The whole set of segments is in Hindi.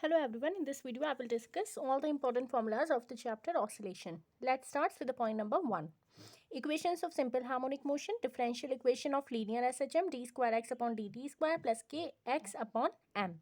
Hello everyone, in this video I will discuss all the important formulas of the chapter oscillation. Let's start with the point number 1. Equations of simple harmonic motion, differential equation of linear SHM d square x upon dt square plus k x upon m.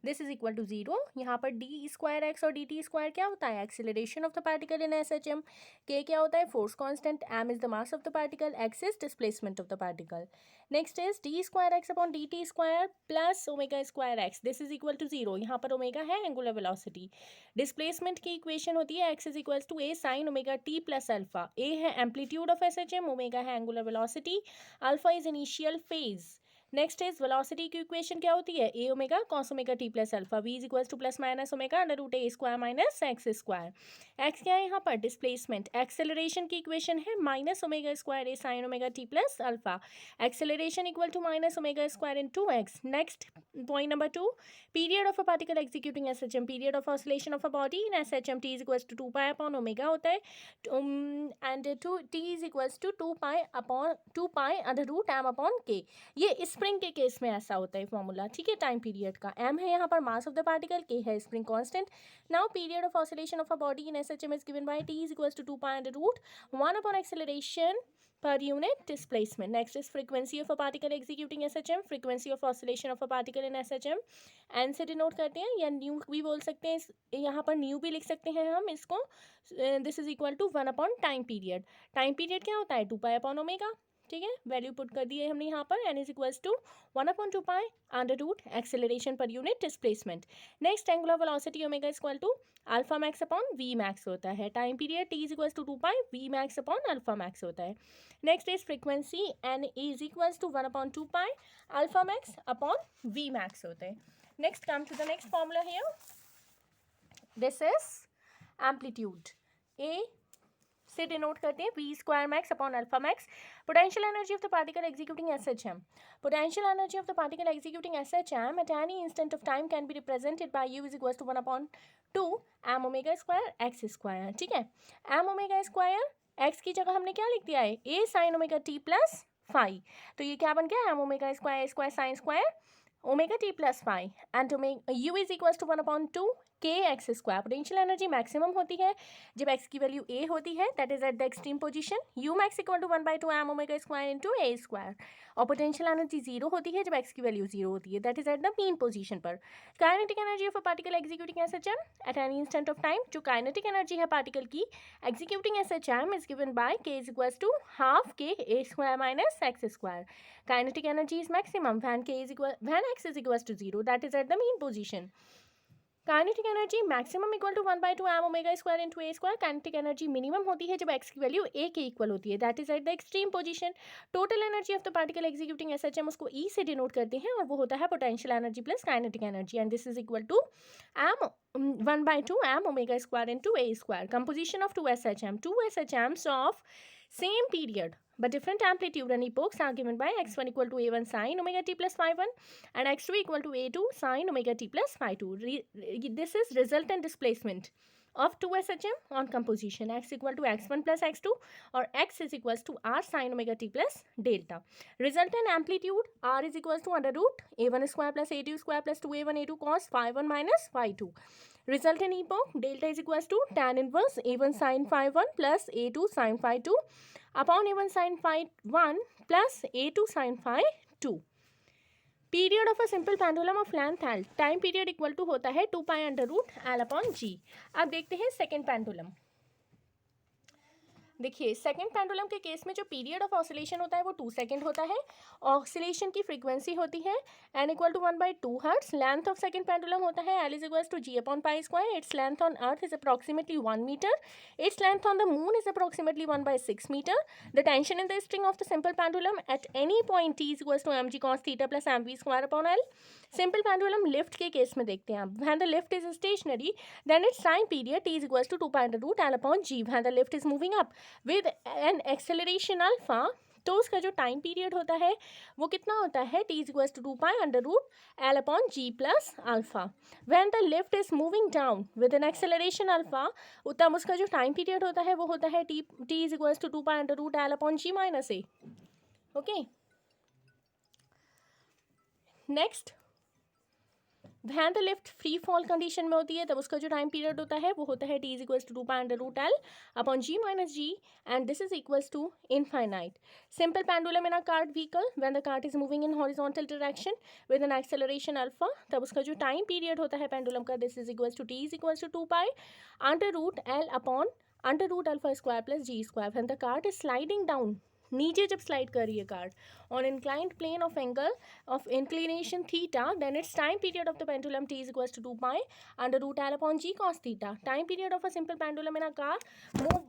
This is equal to 0. यहाँ पर d square x और dt square क्या होता है? Acceleration of the particle in SHM. k क्या होता है? Force constant. m is the mass of the particle. x is displacement of the particle. Next is d square x upon dt square plus omega square x. This is equal to 0. यहाँ पर omega है angular velocity. Displacement की equation होती है x is equals to a sin omega t plus alpha. a है amplitude of SHM, omega है angular velocity, alpha is initial phase. Next is velocity की इक्वेशन क्या होती है? A omega cos omega t plus alpha v is equals to plus minus omega under root a square minus x square. X क्या है यहाँ पर? डिस्प्लेसमेंट. एक्सेलरेशन की इक्वेशन है minus omega square a sine omega t plus alpha. Acceleration equal to minus omega square into x. Next point number 2. Period of a particle executing SHM. Period of oscillation of a body in SHM T is equals to 2 pi upon omega होता है and T is equals to 2 pi under root M upon K. ये स्प्रिंग के केस में ऐसा होता है फॉर्मूला. ठीक है, टाइम पीरियड का. m है यहाँ पर mass of the particle, k है spring constant. Now period of oscillation of a body in SHM is given by t is equals to 2 pi under root 1 upon acceleration per unit displacement. Next is frequency of a particle executing SHM. frequency of oscillation of a particle in SHM n से डिनोट करते हैं या न्यू भी बोल सकते हैं. यहाँ पर न्यू भी लिख सकते हैं हम इसको. This is equal to 1 upon time period. Time period क्या होता है? 2 पाई अपॉन ओमेगा. ठीक है, वैल्यू पुट कर दिए हमने यहाँ पर. N is equals to 1 upon 2 pi under root acceleration per unit displacement. Next angular velocity omega is equal to alpha max upon V max होता है. Time period T is equals to 2 pi V max upon alpha max होता है. Next is frequency N is equals to 1 upon 2 pi alpha max upon V max होते हैं. Next come to the next formula here. This is amplitude. A से डिनोट करते हैं v square max upon alpha max. Potential energy of the particle executing SHM. Potential energy of the particle executing SHM at any instant of time can be represented by u is equals to 1 upon 2 m omega square x square. ठीक है, एम ओमेगा स्क्वायर एक्स की जगह हमने क्या लिख दिया है? A sine omega t plus phi. तो ये क्या बन गया? M omega square square sine square omega t plus phi and u is equals to 1 upon 2 k x square. Potential energy maximum होती है जब एक्स की वैल्यू ए होती है, that is at the extreme position. U max equal to 1/2 m omega square into a square. और पोटेंशियल एनर्जी जीरो होती है जब एक्स की वैल्यू जीरो होती है, that is at the mean position पर. Kinetic energy of a particle executing SHM at any instant of time. जो काइनेटिक एनर्जी है पार्टिकल की executing SHM is given by k is equals to half k a square minus x square. Kinetic energy is maximum when x is equals to 0, that is at the mean position. Kinetic energy maximum equal to 1/2 m omega square into a square. Kinetic energy minimum होती है जब x की वैल्यू a के इक्वल होती है, that is at the extreme position. Total energy of the particle executing SHM उसको E से डिनोट करते हैं और वो होता है potential energy plus kinetic energy, and this is equal to m 1/2 m omega square into a square. Composition of two SHMs of same period but different amplitude and epochs are given by x1 equal to a1 sin omega t plus phi 1 and x2 equal to a2 sin omega t plus phi 2. This is resultant displacement of 2 SHM on composition. X equal to x1 plus x2 or x is equals to r sin omega t plus delta. Resultant amplitude r is equals to under root a1 square plus a2 square plus 2a1 a2 cos phi 1 minus phi 2. Resultant epoch delta is equals to tan inverse a1 sin phi 1 plus a2 sin phi 2 upon a1 sin phi 1 plus a2 sin phi 2. Period of a simple pendulum of length L. Time period equal to होता है 2 pi under root L upon g. अब देखते हैं सेकेंड पेंडुलम. देखिए, सेकेंड पेंडुलम के केस में जो पीरियड ऑफ ऑसिलेशन होता है वो 2 सेकेंड होता है. ऑसिलेशन की फ्रीक्वेंसी होती है n equal to 1/2 hertz. Length of second pendulum होता है l is equals to G upon pi square. Its length on earth is approximately 1 metre. Its length on the moon is approximately 1/6 metre. The tension in the string of the simple pendulum at any point t is equals to M G cos theta plus M V square upon L. Simple pendulum lift के केस में देखते हैं. When the lift is stationary then its time period t is equals to 2 pi under root L upon G. When the lift is moving up with an acceleration alpha तो उसका जो टाइम पीरियड होता है वो कितना होता है? t is equals to 2 pi under root L upon G plus alpha. When the lift is moving down with an acceleration alpha तब उसका जो टाइम पीरियड होता है वो होता है t is equals to 2 pi under root L upon G minus A. Okay, next when the lift free fall condition में होती है तब उसका जो टाइम पीरियड होता है वो होता है t is equals to 2π√L upon g minus g and this is equals to infinite. Simple pendulum in a cart vehicle when the cart is moving in horizontal direction with an acceleration alpha तब उसका जो टाइम पीरियड होता है पेंडुलम का this is equals to t is equals to 2π√L upon √α² plus g square. When the cart is sliding down, नीचे जब स्लाइड कर रही है card on inclined plane of angle of inclination theta then its time period of the pendulum t is equals to 2π√L upon g cos theta. Time period of a simple pendulum in a car move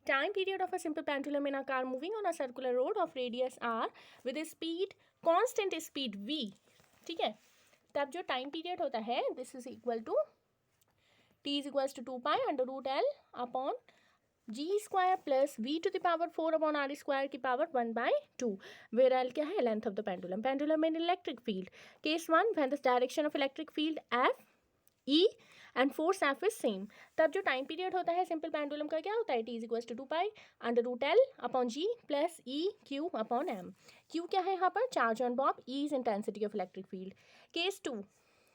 time period of a simple pendulum in a car moving on a circular road of radius r with a speed constant speed v. ठीक है, तब जो टाइम पीरियड होता है this is equal to t is equals to 2π√L upon g square plus v to the power 4 upon r square की पावर 1/2 वेयर L क्या है, length of the pendulum. Pendulum in electric field case 1 when the direction of electric field f E and force F is same. तब जो टाइम पीरियड होता है सिंपल पेंडुलम का क्या होता है, t is equals to 2π√L upon g plus e q upon m. q क्या है यहाँ पर, charge on bob, e is intensity of electric field. Case 2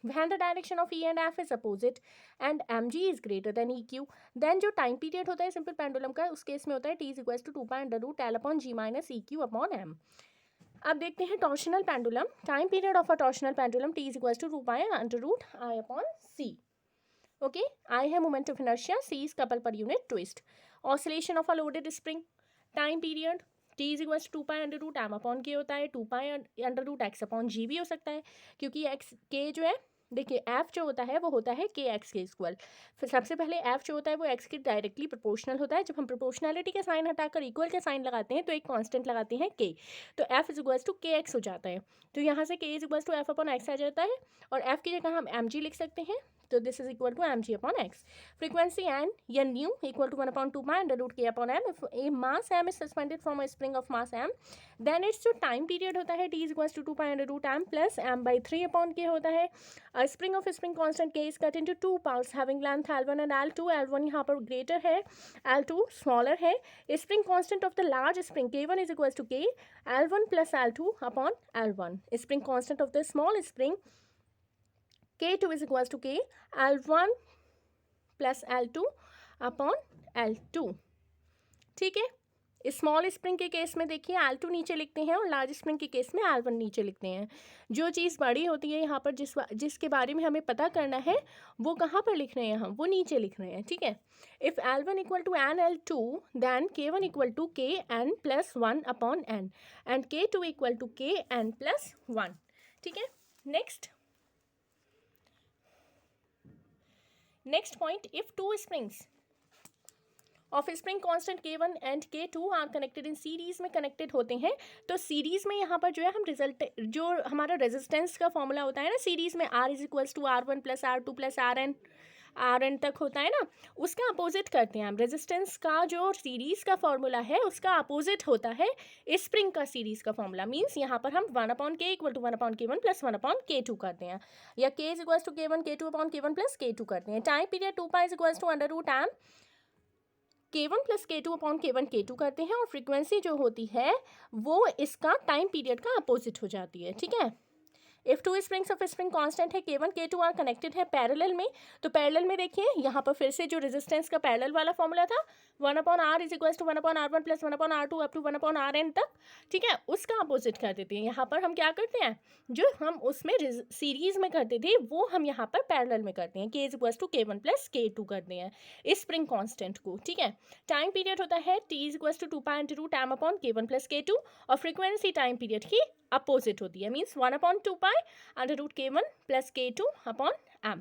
when the direction of E and F is opposite and mg is greater than eq then जो टाइम पीरियड होता है सिंपल पेंडुलम का उस केस में होता है t is equals to 2π√L upon g minus eq upon m. अब देखते हैं torsional pendulum. Time period of a torsional pendulum t is equals to 2π√I upon c. Okay, I है moment of inertia, c is couple per unit twist. Oscillation of a loaded spring time period t is equals to 2π√M upon k होता है, 2π√x अपॉन g भी हो सकता है क्योंकि x k जो है देखिए f जो होता है वो होता है के एक्स के इक्वल. फिर सबसे पहले f जो होता है वो x के डायरेक्टली प्रोपोर्शनल होता है. जब हम प्रोपोर्शनैलिटी का साइन हटाकर इक्वल का साइन लगाते हैं तो एक कांस्टेंट लगाते हैं k, तो f is equals to k x हो जाता है. तो यहाँ से k is equals to f upon x आ जाता है और f की जगह हम mg लिख सकते हैं, तो this is equal to mg upon x. Frequency n या nu equal to 1/2π√k upon m. If a mass m is suspended from a spring of mass m then its जो टाइम पीरियड होता है t is equals to 2π√m plus m/3 upon k होता है. A spring of a spring constant K is cut into two parts having length L1 and L2. L1 यहाँ पर greater है, L2 smaller है. A spring constant of the large spring K1 is equals to K L1 plus L2 upon L1. A spring constant of the small spring K2 is equals to K L1 plus L2 upon L2. ठीक है, स्मॉल स्प्रिंग के केस में देखिए L2 नीचे लिखते हैं और लार्ज स्प्रिंग के केस में L1 नीचे लिखते हैं. जो चीज़ बड़ी होती है यहाँ पर जिसके बारे में हमें पता करना है वो कहाँ पर लिख रहे हैं, हम वो नीचे लिख रहे हैं. ठीक है, if L1 equal to n L2 then K1 equal to k n plus 1 upon n and K2 equal to k n plus 1. ठीक है, next point, if two springs of spring constant K1 and K2 are connected in series में कनेक्टेड होते हैं, तो सीरीज में यहाँ पर जो है हम रिजल्ट जो हमारा रेजिस्टेंस का फॉर्मूला होता है ना सीरीज में R is equals to R1 plus R2 plus Rn तक होता है ना, उसका अपोजिट करते हैं हम. रेजिस्टेंस का जो सीरीज का फॉर्मूला है उसका अपोजिट होता है स्प्रिंग का सीरीज का फॉर्मूला. मीन्स यहाँ पर हम 1/k equal to 1/k1 plus 1/k2 करते हैं या k is equals to K1 K2 upon K1 plus K2 करते हैं. Time period 2π is equals to √M K1 plus K2 upon K1 K2 करते हैं और फ्रीक्वेंसी जो होती है वो इसका टाइम पीरियड का अपोजिट हो जाती है. ठीक है, if two springs of spring constant है K1 K2 आर कनेक्टेड है पैरेलल में, तो पैरेलल में देखिए यहाँ पर फिर से जो रेजिस्टेंस का पैरेलल वाला फॉर्मूला था 1/R is equals to 1/R1 plus 1/R2 up to 1/Rn तक. ठीक है, उसका अपोजिट कर देते हैं. यहाँ पर हम क्या करते हैं, जो हम उसमें सीरीज में करते थे वो हम यहाँ पर पैरेलल में करते हैं. K is equals to K1 plus K2 करते हैं स्प्रिंग कांस्टेंट को. ठीक है, टाइम पीरियड होता है t is equals to 2π upon K1 plus K2 और फ्रीक्वेंसी टाइम पीरियड की अपोजिट होती है. Means 1/2π √K1 plus K2 upon M.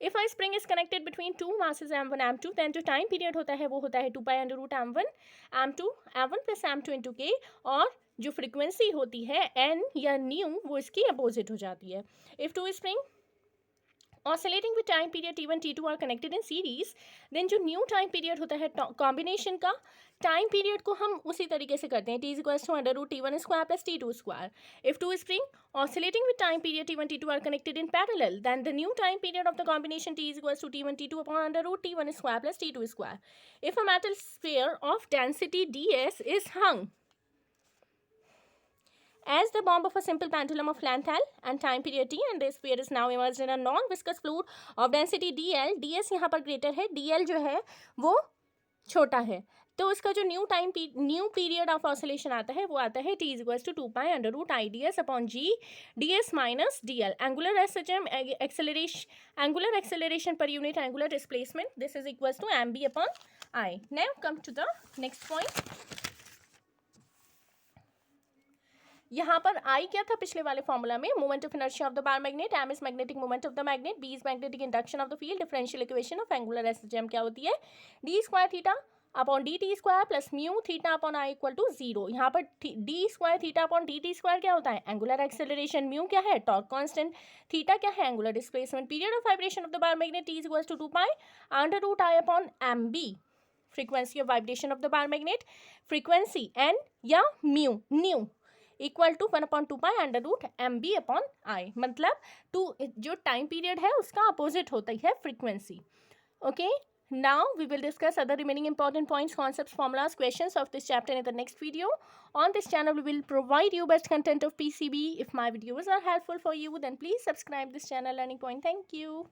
If a spring is connected between two masses M1 M2 then जो time period होता है वो होता है 2π √M1 M2 M1 plus M2 into K और जो frequency होती है N या nu वो इसकी अपोजिट हो जाती है. If two spring oscillating with time period T1 T2 are connected in series then जो new time period होता है combination का टाइम पीरियड को हम उसी तरीके से करते हैं. t is equals to √T1 square plus T2 square. If two spring oscillating with time period T1 T2 are connected in parallel then the new time period of the combination t is equals to T1 T2 upon √T1 square plus T2 square. If a metal sphere of density ds is hung As the bomb of a simple pendulum of length L and time period T and the sphere is now immersed in a non-viscous fluid of density dl, ds यहाँ पर greater है, dl जो है वो छोटा है, तो उसका जो न्यू पीरियड ऑफ ऑसिलेशन आता है वो आता है t equals to 2 pi under root I D S upon G D S minus D L. Angular acceleration per unit angular displacement, this is equals to mb upon I. Now come to the next point. यहाँ पर I क्या था पिछले वाले फॉर्मूला में, moment of inertia of the bar magnet, m is magnetic moment of the magnet, b is magnetic induction of the field. Differential equation of angular SHM क्या होती है, d square theta upon D T square plus mu theta upon I equal to 0. यहाँ पर D square theta upon D T square क्या होता है, एंगुलर एक्सेलरेशन, म्यू क्या है, टॉर्क कांस्टेंट, थीटा क्या है, angular displacement. Period of vibration of the bar magnet t equal to 2 pi under root I upon M B, frequency of vibration of the bar magnet, frequency n या mu nu equal to 1/2 pi under root M B upon I. मतलब जो टाइम पीरियड है उसका अपोजिट होता ही है frequency. Okay, now we will discuss other remaining important points, concepts, formulas, questions of this chapter in the next video. On this channel we will provide you best content of PCB. If my videos are helpful for you, then please subscribe this channel, Learning Point. Thank you.